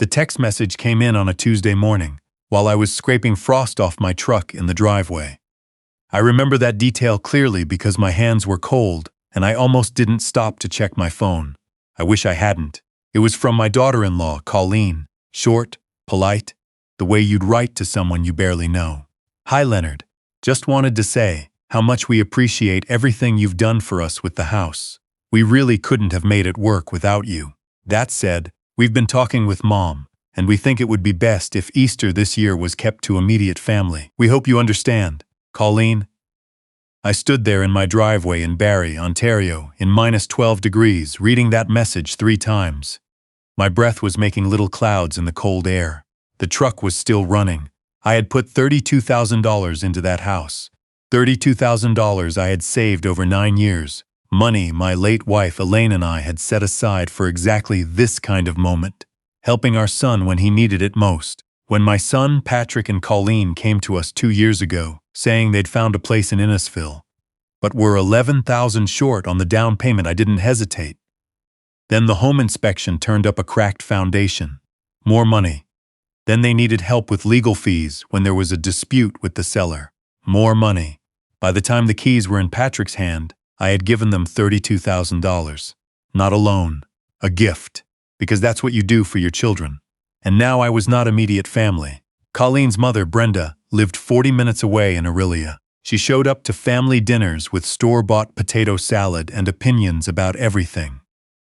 The text message came in on a Tuesday morning, while I was scraping frost off my truck in the driveway. I remember that detail clearly because my hands were cold, and I almost didn't stop to check my phone. I wish I hadn't. It was from my daughter-in-law, Colleen. Short, polite, the way you'd write to someone you barely know. "Hi, Leonard. Just wanted to say how much we appreciate everything you've done for us with the house. We really couldn't have made it work without you. That said, we've been talking with Mom, and we think it would be best if Easter this year was kept to immediate family. We hope you understand. Colleen." I stood there in my driveway in Barrie, Ontario, in -12 degrees, reading that message 3 times. My breath was making little clouds in the cold air. The truck was still running. I had put $32,000 into that house. $32,000 I had saved over 9 years. Money my late wife Elaine and I had set aside for exactly this kind of moment, helping our son when he needed it most. When my son, Patrick, and Colleen came to us 2 years ago, saying they'd found a place in Innisfil, but were $11,000 short on the down payment, I didn't hesitate. Then the home inspection turned up a cracked foundation. More money. Then they needed help with legal fees when there was a dispute with the seller. More money. By the time the keys were in Patrick's hand, I had given them $32,000. Not a loan, a gift, because that's what you do for your children. And now I was not immediate family. Colleen's mother, Brenda, lived 40 minutes away in Aurelia. She showed up to family dinners with store-bought potato salad and opinions about everything.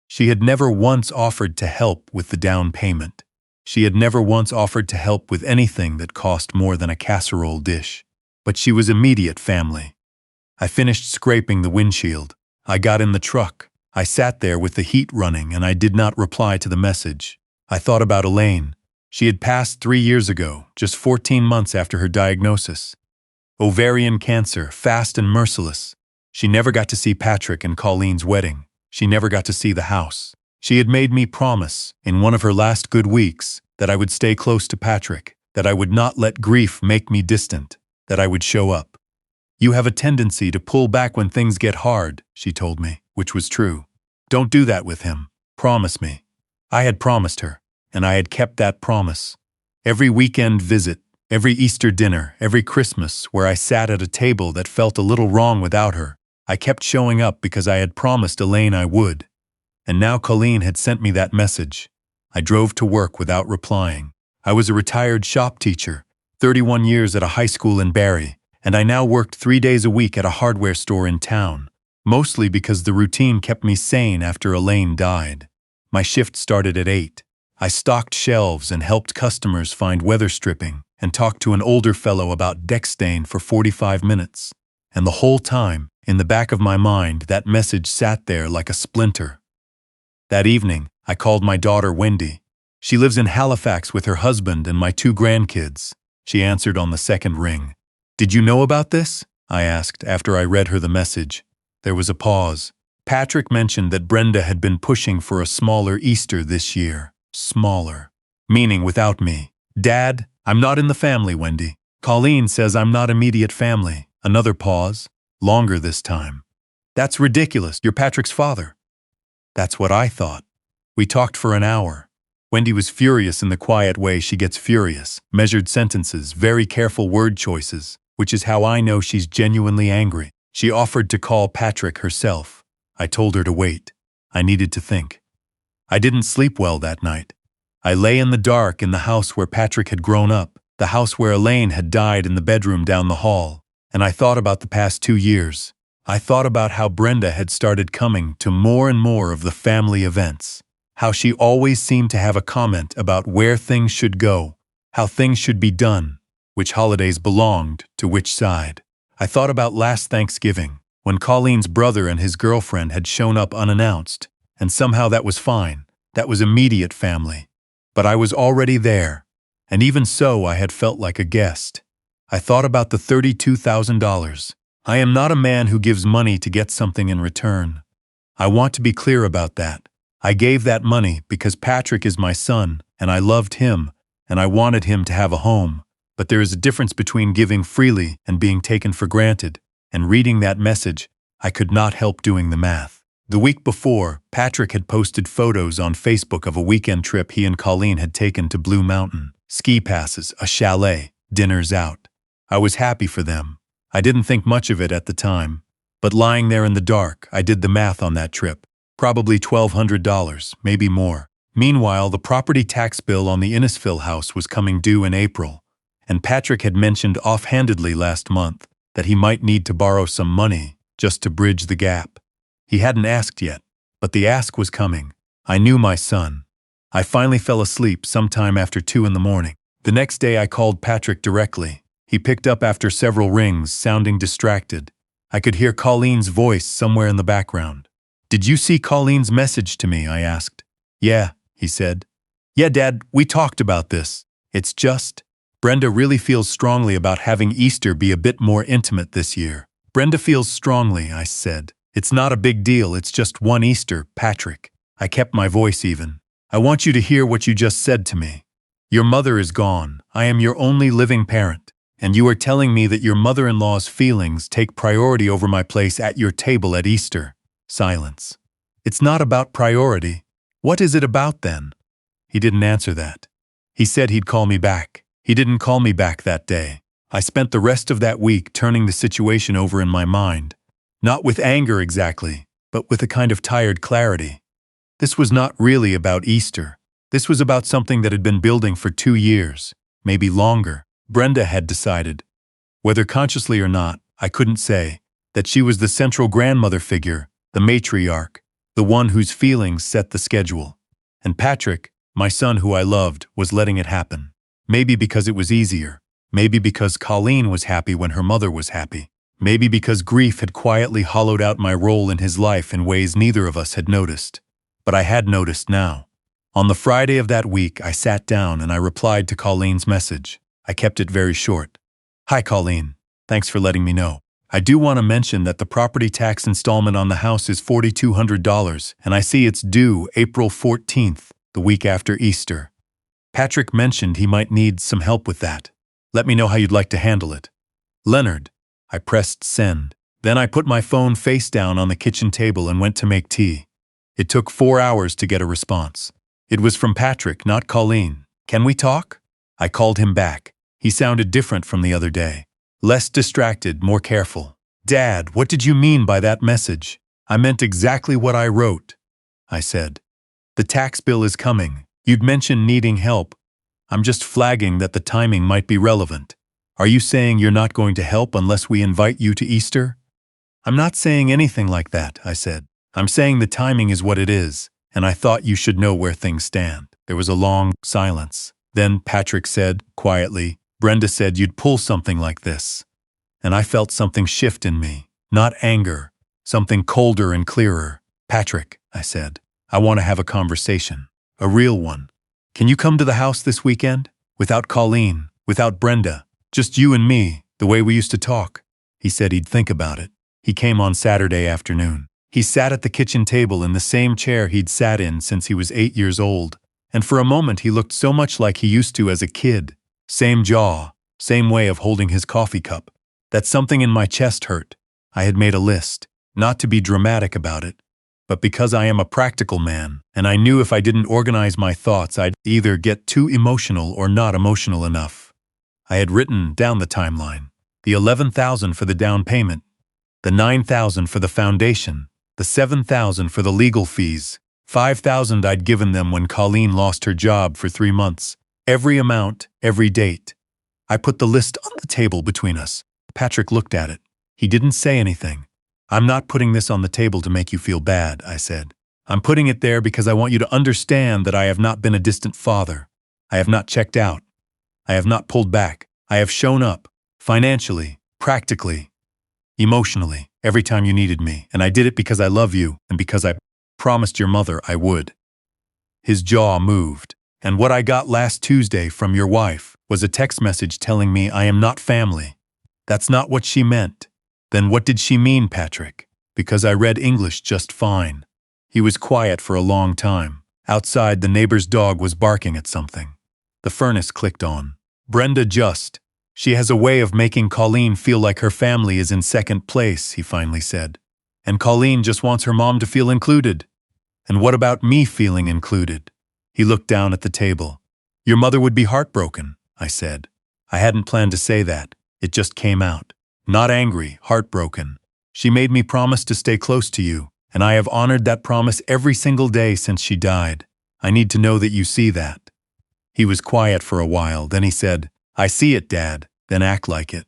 She had never once offered to help with the down payment. She had never once offered to help with anything that cost more than a casserole dish. But she was immediate family. I finished scraping the windshield. I got in the truck. I sat there with the heat running, and I did not reply to the message. I thought about Elaine. She had passed 3 years ago, just 14 months after her diagnosis. Ovarian cancer, fast and merciless. She never got to see Patrick and Colleen's wedding. She never got to see the house. She had made me promise, in one of her last good weeks, that I would stay close to Patrick, that I would not let grief make me distant, that I would show up. "You have a tendency to pull back when things get hard," she told me, which was true. "Don't do that with him. Promise me." I had promised her, and I had kept that promise. Every weekend visit, every Easter dinner, every Christmas where I sat at a table that felt a little wrong without her, I kept showing up because I had promised Elaine I would. And now Colleen had sent me that message. I drove to work without replying. I was a retired shop teacher, 31 years at a high school in Barrie, and I now worked 3 days a week at a hardware store in town, mostly because the routine kept me sane after Elaine died. My shift started at 8. I stocked shelves and helped customers find weather stripping and talked to an older fellow about deck stain for 45 minutes. And the whole time, in the back of my mind, that message sat there like a splinter. That evening, I called my daughter Wendy. She lives in Halifax with her husband and my 2 grandkids. She answered on the second ring. "Did you know about this?" I asked after I read her the message. There was a pause. Patrick mentioned that Brenda had been pushing for a smaller Easter this year. Smaller. Meaning without me. "Dad, I'm not in the family, Wendy. Colleen says I'm not immediate family." Another pause. Longer this time. "That's ridiculous. You're Patrick's father." That's what I thought. We talked for an hour. Wendy was furious in the quiet way she gets furious. Measured sentences, very careful word choices, which is how I know she's genuinely angry. She offered to call Patrick herself. I told her to wait. I needed to think. I didn't sleep well that night. I lay in the dark in the house where Patrick had grown up, the house where Elaine had died in the bedroom down the hall, and I thought about the past 2 years. I thought about how Brenda had started coming to more and more of the family events, how she always seemed to have a comment about where things should go, how things should be done, which holidays belonged to which side. I thought about last Thanksgiving, when Colleen's brother and his girlfriend had shown up unannounced, and somehow that was fine. That was immediate family. But I was already there, and even so I had felt like a guest. I thought about the $32,000. I am not a man who gives money to get something in return. I want to be clear about that. I gave that money because Patrick is my son, and I loved him, and I wanted him to have a home. But there is a difference between giving freely and being taken for granted, and reading that message, I could not help doing the math. The week before, Patrick had posted photos on Facebook of a weekend trip he and Colleen had taken to Blue Mountain. Ski passes, a chalet, dinners out. I was happy for them. I didn't think much of it at the time. But lying there in the dark, I did the math on that trip. Probably $1,200, maybe more. Meanwhile, the property tax bill on the Innisfil house was coming due in April, and Patrick had mentioned offhandedly last month that he might need to borrow some money just to bridge the gap. He hadn't asked yet, but the ask was coming. I knew my son. I finally fell asleep sometime after 2 in the morning. The next day I called Patrick directly. He picked up after several rings, sounding distracted. I could hear Colleen's voice somewhere in the background. "Did you see Colleen's message to me?" I asked. "Yeah," he said. "Yeah, Dad, we talked about this. It's just, Brenda really feels strongly about having Easter be a bit more intimate this year." "Brenda feels strongly," I said. "It's not a big deal, it's just one Easter, Patrick." I kept my voice even. "I want you to hear what you just said to me. Your mother is gone. I am your only living parent. And you are telling me that your mother-in-law's feelings take priority over my place at your table at Easter." Silence. "It's not about priority. What is it about then?" He didn't answer that. He said he'd call me back. He didn't call me back that day. I spent the rest of that week turning the situation over in my mind. Not with anger exactly, but with a kind of tired clarity. This was not really about Easter. This was about something that had been building for 2 years, maybe longer. Brenda had decided, whether consciously or not, I couldn't say, that she was the central grandmother figure, the matriarch, the one whose feelings set the schedule. And Patrick, my son who I loved, was letting it happen. Maybe because it was easier. Maybe because Colleen was happy when her mother was happy. Maybe because grief had quietly hollowed out my role in his life in ways neither of us had noticed. But I had noticed now. On the Friday of that week, I sat down and I replied to Colleen's message. I kept it very short. "Hi, Colleen. Thanks for letting me know. I do want to mention that the property tax installment on the house is $4,200, and I see it's due April 14th, the week after Easter. Patrick mentioned he might need some help with that. Let me know how you'd like to handle it. Leonard." I pressed send. Then I put my phone face down on the kitchen table and went to make tea. It took 4 hours to get a response. It was from Patrick, not Colleen. "Can we talk?" I called him back. He sounded different from the other day. Less distracted, more careful. "Dad, what did you mean by that message?" "I meant exactly what I wrote," I said. "The tax bill is coming. You'd mentioned needing help. I'm just flagging that the timing might be relevant. Are you saying you're not going to help unless we invite you to Easter?" "I'm not saying anything like that," I said. "I'm saying the timing is what it is, and I thought you should know where things stand." There was a long silence. Then Patrick said, quietly, "Brenda said you'd pull something like this." And I felt something shift in me. Not anger, something colder and clearer. "Patrick," I said, "I want to have a conversation. A real one. Can you come to the house this weekend? Without Colleen, without Brenda. Just you and me, the way we used to talk." He said he'd think about it. He came on Saturday afternoon. He sat at the kitchen table in the same chair he'd sat in since he was 8 years old. And for a moment he looked so much like he used to as a kid. Same jaw, same way of holding his coffee cup. That something in my chest hurt. I had made a list, not to be dramatic about it, but because I am a practical man, and I knew if I didn't organize my thoughts I'd either get too emotional or not emotional enough. I had written down the timeline. The $11,000 for the down payment, the $9,000 for the foundation, the $7,000 for the legal fees, $5,000 I'd given them when Colleen lost her job for 3 months. Every amount, every date. I put the list on the table between us. Patrick looked at it. He didn't say anything. "I'm not putting this on the table to make you feel bad," I said. "I'm putting it there because I want you to understand that I have not been a distant father. I have not checked out. I have not pulled back. I have shown up. Financially, practically, emotionally, every time you needed me. And I did it because I love you and because I promised your mother I would." His jaw moved. "And what I got last Tuesday from your wife was a text message telling me I am not family. That's not what she meant." "Then what did she mean, Patrick?" "Because I read English just fine." He was quiet for a long time. Outside, the neighbor's dog was barking at something. The furnace clicked on. She has a way of making Colleen feel like her family is in second place," he finally said. And Colleen just wants her mom to feel included. And what about me feeling included? He looked down at the table. Your mother would be heartbroken, I said. I hadn't planned to say that. It just came out. Not angry, heartbroken. She made me promise to stay close to you, and I have honored that promise every single day since she died. I need to know that you see that. He was quiet for a while, then he said, I see it, Dad, then act like it.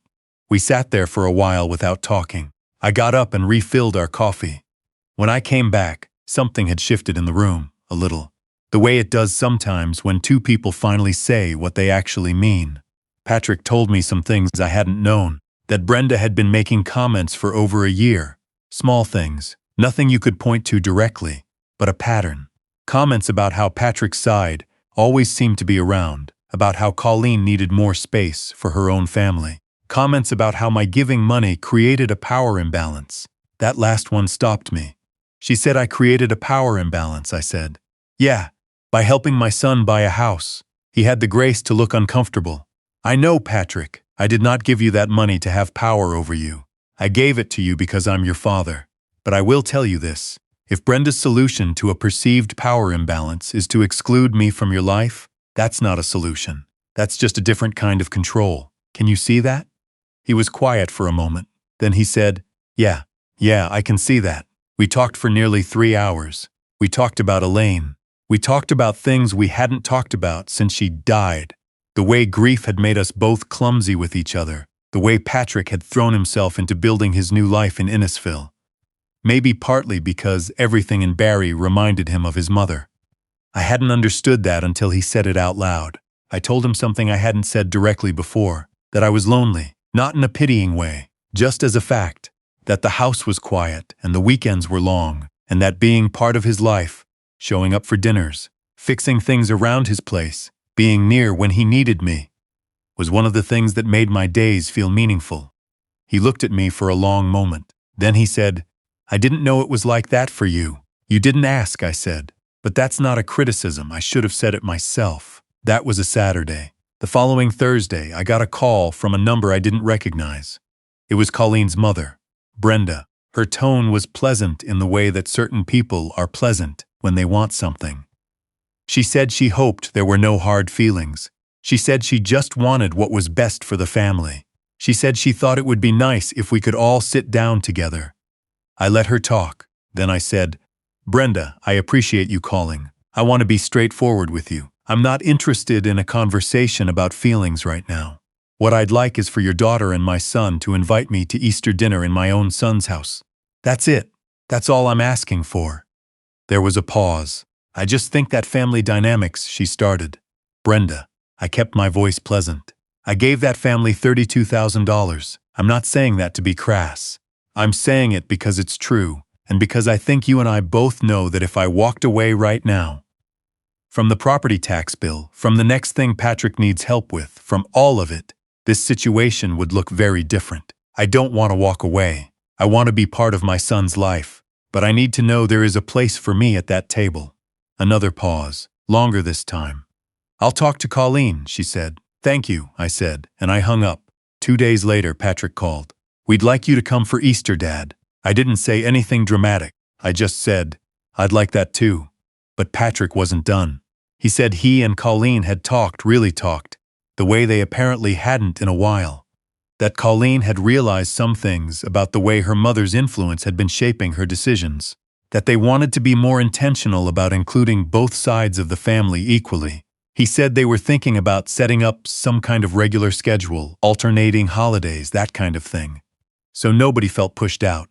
We sat there for a while without talking. I got up and refilled our coffee. When I came back, something had shifted in the room, a little. The way it does sometimes when two people finally say what they actually mean. Patrick told me some things I hadn't known, that Brenda had been making comments for over a year. Small things, nothing you could point to directly, but a pattern. Comments about how Patrick's side always seemed to be around, about how Colleen needed more space for her own family. Comments about how my giving money created a power imbalance. That last one stopped me. She said I created a power imbalance, I said. Yeah, by helping my son buy a house. He had the grace to look uncomfortable. I know, Patrick, I did not give you that money to have power over you. I gave it to you because I'm your father. But I will tell you this. If Brenda's solution to a perceived power imbalance is to exclude me from your life, that's not a solution. That's just a different kind of control. Can you see that? He was quiet for a moment. Then he said, Yeah, I can see that. We talked for nearly 3 hours. We talked about Elaine. We talked about things we hadn't talked about since she died. The way grief had made us both clumsy with each other. The way Patrick had thrown himself into building his new life in Innisfil. Maybe partly because everything in Barrie reminded him of his mother. I hadn't understood that until he said it out loud. I told him something I hadn't said directly before, that I was lonely, not in a pitying way, just as a fact, that the house was quiet and the weekends were long, and that being part of his life, showing up for dinners, fixing things around his place, being near when he needed me, was one of the things that made my days feel meaningful. He looked at me for a long moment. Then he said, I didn't know it was like that for you. You didn't ask, I said. But that's not a criticism. I should have said it myself. That was a Saturday. The following Thursday, I got a call from a number I didn't recognize. It was Colleen's mother, Brenda. Her tone was pleasant in the way that certain people are pleasant when they want something. She said she hoped there were no hard feelings. She said she just wanted what was best for the family. She said she thought it would be nice if we could all sit down together. I let her talk. Then I said, Brenda, I appreciate you calling. I want to be straightforward with you. I'm not interested in a conversation about feelings right now. What I'd like is for your daughter and my son to invite me to Easter dinner in my own son's house. That's it. That's all I'm asking for. There was a pause. I just think that family dynamics, she started. Brenda, I kept my voice pleasant. I gave that family $32,000. I'm not saying that to be crass. I'm saying it because it's true, and because I think you and I both know that if I walked away right now, from the property tax bill, from the next thing Patrick needs help with, from all of it, this situation would look very different. I don't want to walk away. I want to be part of my son's life, but I need to know there is a place for me at that table. Another pause, longer this time. I'll talk to Colleen, she said. Thank you, I said, and I hung up. 2 days later, Patrick called. We'd like you to come for Easter, Dad. I didn't say anything dramatic. I just said, I'd like that too. But Patrick wasn't done. He said he and Colleen had talked, really talked, the way they apparently hadn't in a while. That Colleen had realized some things about the way her mother's influence had been shaping her decisions. That they wanted to be more intentional about including both sides of the family equally. He said they were thinking about setting up some kind of regular schedule, alternating holidays, that kind of thing. So nobody felt pushed out.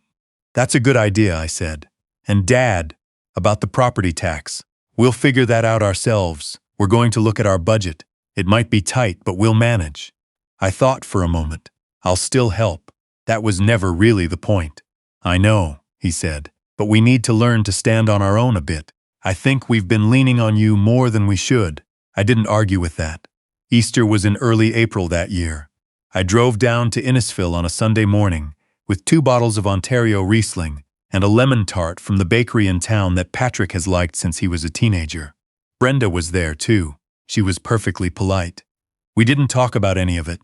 That's a good idea, I said. And Dad, about the property tax. We'll figure that out ourselves. We're going to look at our budget. It might be tight, but we'll manage. I thought for a moment. I'll still help. That was never really the point. I know, he said, but we need to learn to stand on our own a bit. I think we've been leaning on you more than we should. I didn't argue with that. Easter was in early April that year. I drove down to Innisfil on a Sunday morning with 2 bottles of Ontario Riesling and a lemon tart from the bakery in town that Patrick has liked since he was a teenager. Brenda was there too. She was perfectly polite. We didn't talk about any of it.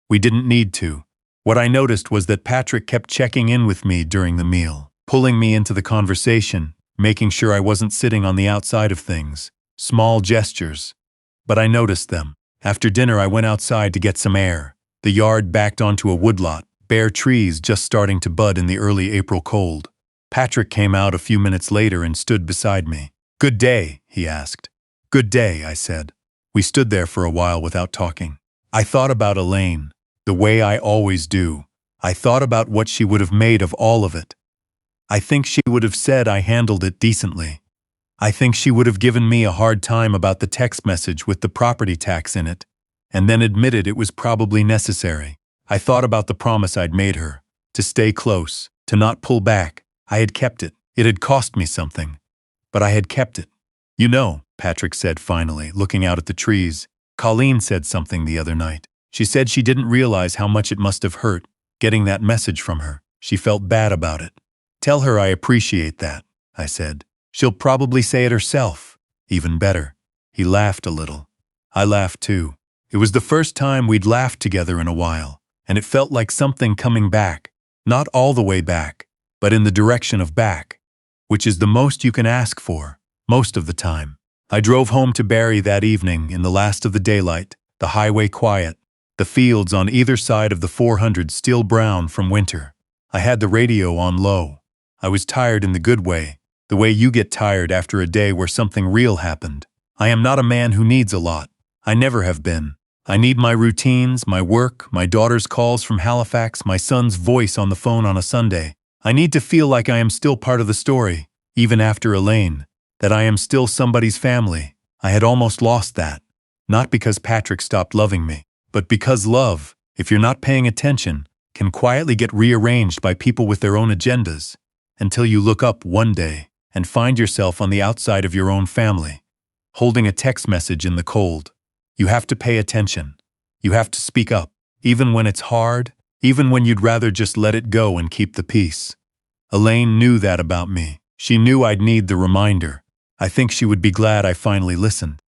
We didn't need to. What I noticed was that Patrick kept checking in with me during the meal. pulling me into the conversation, making sure I wasn't sitting on the outside of things. Small gestures. But I noticed them. After dinner, I went outside to get some air. The yard backed onto a woodlot, bare trees just starting to bud in the early April cold. Patrick came out a few minutes later and stood beside me. "Good day," he asked. "Good day," I said. We stood there for a while without talking. I thought about Elaine, the way I always do. I thought about what she would have made of all of it. I think she would have said I handled it decently. I think she would have given me a hard time about the text message with the property tax in it, and then admitted it was probably necessary. I thought about the promise I'd made her, to stay close, to not pull back. I had kept it. It had cost me something, but I had kept it. "You know," Patrick said finally, looking out at the trees, "Colleen said something the other night. She said she didn't realize how much it must have hurt, getting that message from her. She felt bad about it. Tell her I appreciate that," I said. "She'll probably say it herself. Even better." He laughed a little. I laughed too. It was the first time we'd laughed together in a while, and it felt like something coming back. Not all the way back, but in the direction of back, which is the most you can ask for, most of the time. I drove home to Barrie that evening in the last of the daylight, the highway quiet, the fields on either side of the 400 still brown from winter. I had the radio on low. I was tired in the good way, the way you get tired after a day where something real happened. I am not a man who needs a lot. I never have been. I need my routines, my work, my daughter's calls from Halifax, my son's voice on the phone on a Sunday. I need to feel like I am still part of the story, even after Elaine, that I am still somebody's family. I had almost lost that. Not because Patrick stopped loving me, but because love, if you're not paying attention, can quietly get rearranged by people with their own agendas, until you look up one day and find yourself on the outside of your own family, holding a text message in the cold. You have to pay attention. You have to speak up, even when it's hard, even when you'd rather just let it go and keep the peace. Elaine knew that about me. She knew I'd need the reminder. I think she would be glad I finally listened.